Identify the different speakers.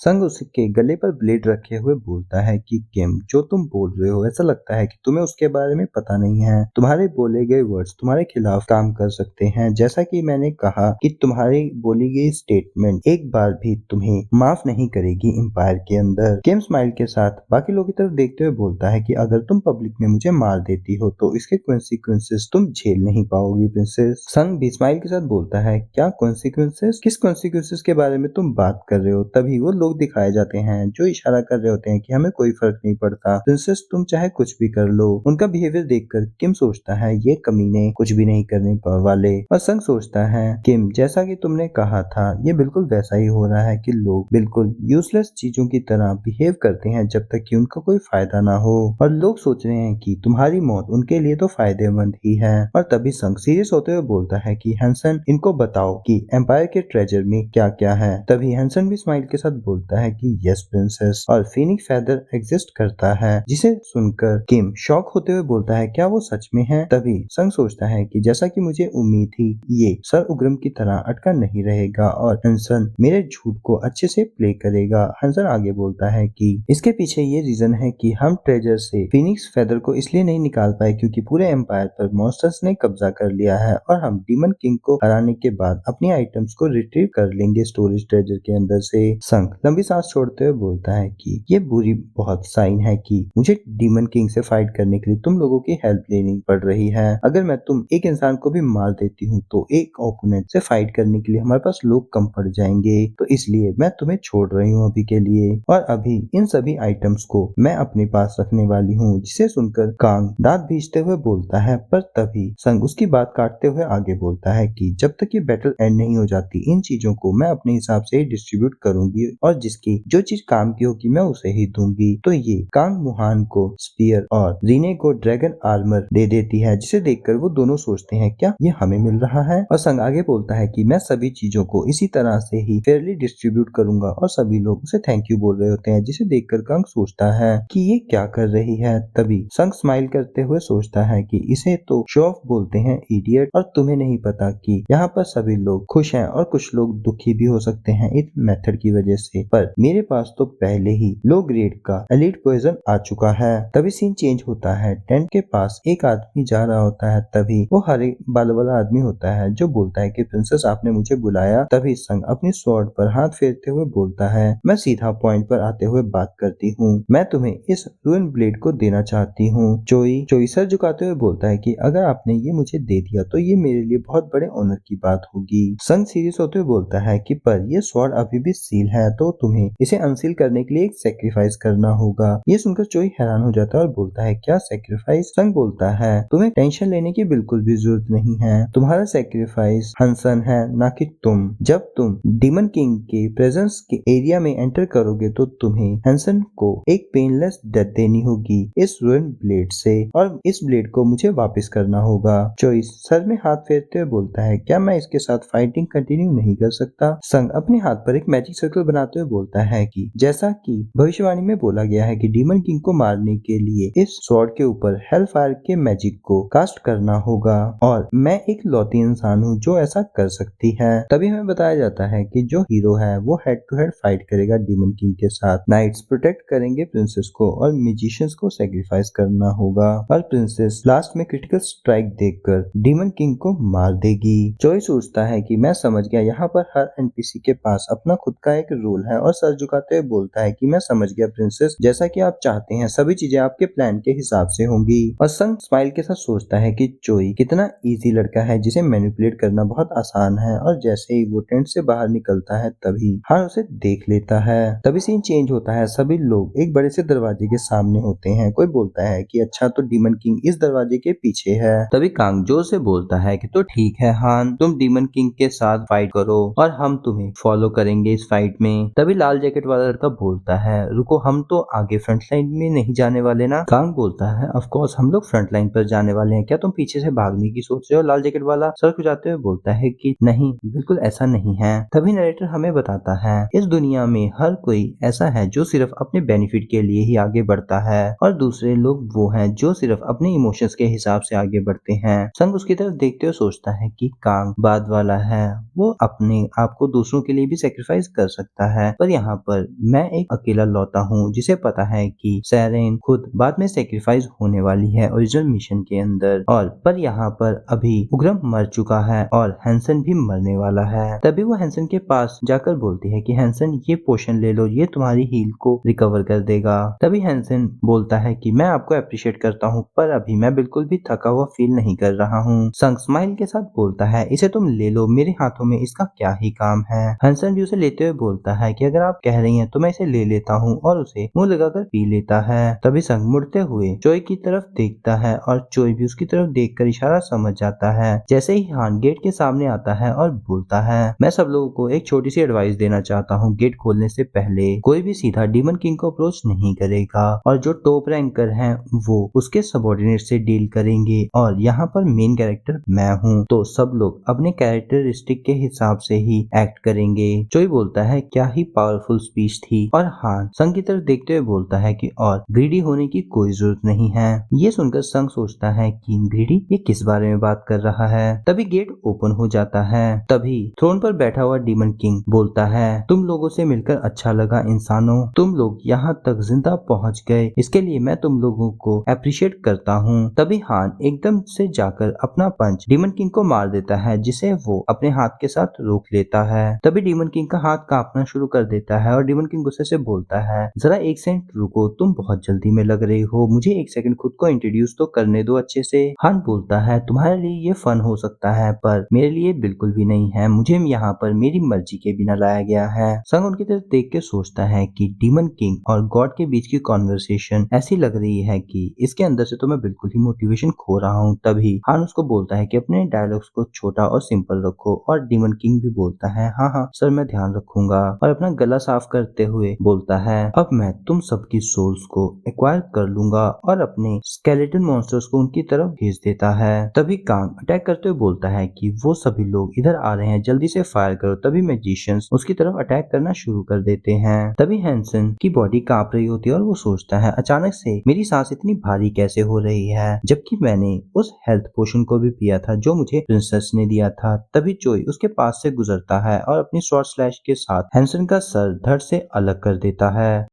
Speaker 1: संग उसके गले पर ब्लेड रखे हुए बोलता है कि किम, जो तुम बोल रहे हो ऐसा लगता है कि तुम्हें उसके बारे में पता नहीं है। तुम्हारे बोले गए वर्ड्स तुम्हारे खिलाफ काम कर सकते हैं। जैसा कि मैंने कहा कि तुम्हारी बोली गई स्टेटमेंट एक बार भी तुम्हें माफ नहीं करेगी एम्पायर के अंदर। किम स्माइल के साथ बाकी लोगों की तरफ देखते हुए बोलता है कि अगर तुम पब्लिक में मुझे मार देती हो तो इसके कॉन्सिक्वेंसेस तुम झेल नहीं पाओगी प्रिंसेस। संग भी स्माइल के साथ बोलता है, क्या कॉन्सिक्वेंसेस? किस कॉन्सिक्वेंसेस के बारे में तुम बात कर रहे हो? तभी वो लोग दिखाए जाते हैं जो इशारा कर रहे होते हैं कि हमें कोई फर्क नहीं पड़ता, प्रिंसेस तुम चाहे कुछ भी कर लो। उनका बिहेवियर देखकर किम सोचता है ये कमीने कुछ भी नहीं करने वाले। और संग सोचता है, किम जैसा कि तुमने कहा था ये बिल्कुल वैसा ही हो रहा है कि लोग बिल्कुल यूजलेस चीजों की तरह बिहेव करते हैं जब तक कि उनका कोई फायदा ना हो, और लोग सोच रहे हैं कि तुम्हारी मौत उनके लिए तो फायदेमंद ही है। और तभी संग सीरियस होते हुए बोलता है कि हैंसन, इनको बताओ कि एम्पायर के ट्रेजर में क्या क्या है। तभी हैंसन भी स्माइल के साथ बोलता है कि यस प्रिंसेस, और फीनिक्स फेदर एग्जिस्ट करता है। जिसे सुनकर किम शॉक होते हुए बोलता है, क्या वो सच में है? तभी संग सोचता है कि जैसा कि मुझे उम्मीद थी ये सर उग्रम की तरह अटका नहीं रहेगा और हैंसन मेरे झूठ को अच्छे से प्ले करेगा। हैंसन आगे बोलता है कि इसके पीछे ये रीजन है कि हम ट्रेजर से फीनिक्स फेदर को इसलिए नहीं निकाल पाए क्योंकि पूरे एम्पायर पर मॉन्स्टर्स ने कब्जा कर लिया है, और हम डीमन किंग को हराने के बाद अपनी आइटम्स को रिट्रीव कर लेंगे स्टोरेज ट्रेजर के अंदर से। संग लंबी सांस छोड़ते हुए बोलता है कि ये बुरी बहुत साइन है कि मुझे डीमन किंग से फाइट करने के लिए तुम लोगों की हेल्प लेनी पड़ रही है। अगर मैं तुम एक इंसान को भी मार देती हूँ तो एक ओपोनेंट से फाइट करने के लिए हमारे पास लोग कम पड़ जाएंगे, तो इसलिए मैं तुम्हें छोड़ रही हूँ अभी के लिए, और अभी इन सभी आइटम्स को मैं अपने पास रखने वाली हूँ। जिसे सुनकर कांग दांत भींचते हुए बोलता है, पर तभी संग उसकी बात काटते हुए आगे बोलता है कि जब तक ये बैटल एंड नहीं हो जाती इन चीजों को मैं अपने हिसाब से ही डिस्ट्रीब्यूट करूंगी, और जिसकी जो चीज काम की होगी मैं उसे ही दूंगी। तो ये कांग मुहान को स्पीयर और रीने को ड्रैगन आर्मर दे देती है, जिसे देखकर वो दोनों सोचते हैं क्या ये हमें मिल रहा है। और संग आगे बोलता है कि मैं सभी चीजों को इसी तरह से ही फेयरली डिस्ट्रीब्यूट करूंगा, और सभी लोग उसे थैंक यू बोल रहे होते हैं, जिसे देखकर कांग सोचता है कि ये क्या कर रही है। तभी संग स्माइल करते हुए सोचता है कि इसे तो शो ऑफ बोलते हैं इडियट, और तुम्हें नहीं पता कि यहाँ पर सभी लोग खुश हैं और कुछ लोग दुखी भी हो सकते हैं इस मेथड की वजह से, पर मेरे पास तो पहले ही लो ग्रेड का एलिट पॉइजन आ चुका है। तभी सीन चेंज होता है, टेंट के पास एक आदमी जा रहा होता है। तभी वो हरे बाल वाला आदमी होता है जो बोलता है कि प्रिंसेस आपने मुझे बुलाया। तभी संग अपनी स्वॉर्ड पर हाथ फेरते हुए बोलता है, मैं सीधा पॉइंट पर आते हुए बात करती हूँ, मैं तुम्हें इस रूइन ब्लेड को देना चाहती हूँ। चोई चोई सर झुकाते हुए बोलता है कि अगर आपने ये मुझे दे दिया तो ये मेरे लिए बहुत बड़े ऑनर की बात होगी। संग सीरियस होते हुए बोलता है कि पर ये स्वॉर्ड अभी भी सील है, तो तुम्हें इसे अनसील करने के लिए एक सेक्रीफाइस करना होगा। ये सुनकर चोई हैरान हो जाता है और बोलता है, क्या सेक्रीफाइस? संग बोलता है, तुम्हें टेंशन लेने की बिल्कुल भी जरूरत नहीं है, तुम्हारा सेक्रीफाइस हंसन है ना कि तुम। जब तुम डीमन किंग के प्रेजेंस के एरिया में एंटर करोगे तो तुम्हें हंसन को एक पेनलेस डेथ देनी होगी इस रुइन ब्लेड से, और इस ब्लेड को मुझे वापस करना होगा। चोइस सर में हाथ फेरते हुए बोलता है, क्या मैं इसके साथ फाइटिंग कंटिन्यू नहीं कर सकता? संग अपने हाथ पर एक मैजिक सर्कल बनाते हुए बोलता है कि जैसा कि भविष्यवाणी में बोला गया है कि डीमन किंग को मारने के लिए इस स्वॉर्ड के ऊपर हेल फायर के मैजिक को कास्ट करना होगा, और मैं एक लौती इंसान हूँ जो ऐसा कर सकती है। तभी हमें बताया जाता है कि जो हीरो है वो हेड टू हेड फाइट करेगा डीमन किंग के साथ। नाइट्स प्रोटेक्ट करेंगे प्रिंसेस को और म्यूजिशियंस को सेक्रीफाइस करना होगा, और प्रिंसेस लास्ट में क्रिटिकल स्ट्राइक देकर डीमन किंग को मार देगी। जॉय सोचता है कि मैं समझ गया, यहाँ पर हर एनपीसी के पास अपना खुद का एक रोल है, और सर झुकाते हुए बोलता है कि मैं समझ गया प्रिंसेस, जैसा कि आप चाहते हैं सभी चीजें आपके प्लान के हिसाब से होंगी। और संग स्माइल के साथ सोचता है कि चोई कितना इजी लड़का है जिसे मैनिपुलेट करना बहुत आसान है, और जैसे ही वो टेंट से बाहर निकलता है तभी हान उसे देख लेता है। तभी सीन चेंज होता है, सभी लोग एक बड़े से दरवाजे के सामने होते हैं। कोई बोलता है कि अच्छा तो डीमन किंग इस दरवाजे के पीछे है। तभी कांग जो से बोलता है कि तो ठीक है हान, तुम डीमन किंग के साथ फाइट करो और हम तुम्हें फॉलो करेंगे इस फाइट में। तभी लाल जैकेट वाला लड़का बोलता है, रुको हम तो आगे फ्रंट लाइन में नहीं जाने वाले ना? कांग बोलता है, ऑफ कोर्स हम लोग फ्रंट लाइन पर जाने वाले हैं, क्या तुम पीछे से भागने की सोच रहे हो? लाल जैकेट वाला सर खुजाते हुए बोलता है कि नहीं, बिल्कुल ऐसा नहीं है। तभी नरेटर हमें बताता है, इस दुनिया में हर कोई ऐसा है जो सिर्फ अपने बेनिफिट के लिए ही आगे बढ़ता है, और दूसरे लोग वो हैं जो सिर्फ अपने इमोशंस के हिसाब से आगे बढ़ते हैं। संग उसकी तरफ देखते हुए सोचता है कि कांग बाद वाला है, वो अपने आप को दूसरों के लिए भी सेक्रीफाइस कर सकता है। पर यहाँ पर मैं एक अकेला लौटा हूँ जिसे पता है कि सैरेन खुद बाद में सेक्रीफाइस होने वाली है ओरिजिनल मिशन के अंदर, और पर यहाँ पर अभी उग्रम मर चुका है और हैंसन भी मरने वाला है। तभी वो हैंसन के पास जाकर बोलती है कि हैंसन ये पोशन ले लो, ये तुम्हारी हील को रिकवर कर देगा। तभी हैंसन बोलता है कि मैं आपको अप्रिशिएट करता हूँ पर अभी मैं बिल्कुल भी थका हुआ फील नहीं कर रहा हूँ। संग स्माइल के साथ बोलता है इसे तुम ले लो, मेरे हाथों में इसका क्या ही काम है। हैंसन भी उसे लेते हुए बोलता है कि अगर आप कह रही हैं तो मैं इसे ले लेता हूँ, और उसे मुंह लगाकर पी लेता है। तभी संग मुड़ते हुए चोई की तरफ देखता है और चोई भी उसकी तरफ देखकर इशारा समझ जाता है। जैसे ही हान गेट के सामने आता है और बोलता है मैं सब लोगों को एक छोटी सी एडवाइस देना चाहता हूँ, गेट खोलने से पहले कोई भी सीधा डीमन किंग को अप्रोच नहीं करेगा और जो टॉप रैंकर हैं वो उसके सबऑर्डिनेट से डील करेंगे, और यहाँ पर मेन कैरेक्टर मैं हूँ तो सब लोग अपने कैरेक्टरिस्टिक के हिसाब से ही एक्ट करेंगे। चोई बोलता है क्या ही पावरफुल स्पीच थी, और हान संग की तरफ देखते हुए बोलता है कि और ग्रीडी होने की कोई जरूरत नहीं है। ये सुनकर संग सोचता है कि ग्रीडी ये किस बारे में बात कर रहा है। तभी गेट ओपन हो जाता है। तभी थ्रोन पर बैठा हुआ डीमन किंग बोलता है तुम लोगों से मिलकर अच्छा लगा इंसानों, तुम लोग यहाँ तक जिंदा पहुँच गए, इसके लिए मैं तुम लोगों को अप्रिशिएट करता हूँ। तभी हान एकदम से जाकर अपना पंच डीमन किंग को मार देता है जिसे वो अपने हाथ के साथ रोक लेता है। तभी डीमन किंग का हाथ कांपना शुरू कर देता है और डीमन किंग गुस्से से बोलता है जरा एक सेकंड रुको, तुम बहुत जल्दी में लग रही हो, मुझे एक सेकंड खुद को इंट्रोड्यूस तो करने दो अच्छे से। हान बोलता है तुम्हारे लिए ये फन हो सकता है पर मेरे लिए बिल्कुल भी नहीं है, मुझे यहाँ पर मेरी मर्जी के बिना लाया गया है। संग उनकी तरफ देख के सोचता है कि डीमन किंग और गॉड के बीच की कॉन्वर्सेशन ऐसी लग रही है कि इसके अंदर से तो मैं बिल्कुल ही मोटिवेशन खो रहा हूँ। तभी हान उसको बोलता है कि अपने डायलॉग्स को छोटा और सिंपल रखो, और डीमन किंग भी बोलता है हाँ हाँ सर मैं ध्यान रखूंगा, और अपना गला साफ करते हुए बोलता है अब मैं तुम सबकी सोल्स को एक्वायर कर लूंगा, और अपने स्केलेटन मॉन्स्टर्स को उनकी तरफ भेज देता है। तभी कांग अटैक करते हुए बोलता है कि वो सभी लोग इधर आ रहे हैं, जल्दी से फायर करो। तभी मैजिशियंस उसकी तरफ अटैक करना शुरू कर देते हैं। तभी हैंसन की बॉडी कांप रही होती है और वो सोचता है अचानक से मेरी सांस इतनी भारी कैसे हो रही है, जबकि मैंने उस हेल्थ पोशन को भी पिया था जो मुझे प्रिंसेस ने दिया था। तभी चोई उसके पास से गुजरता है और अपनी शॉर्ट स्लैश के साथ हैंसन का सर धड़ से अलग कर देता है।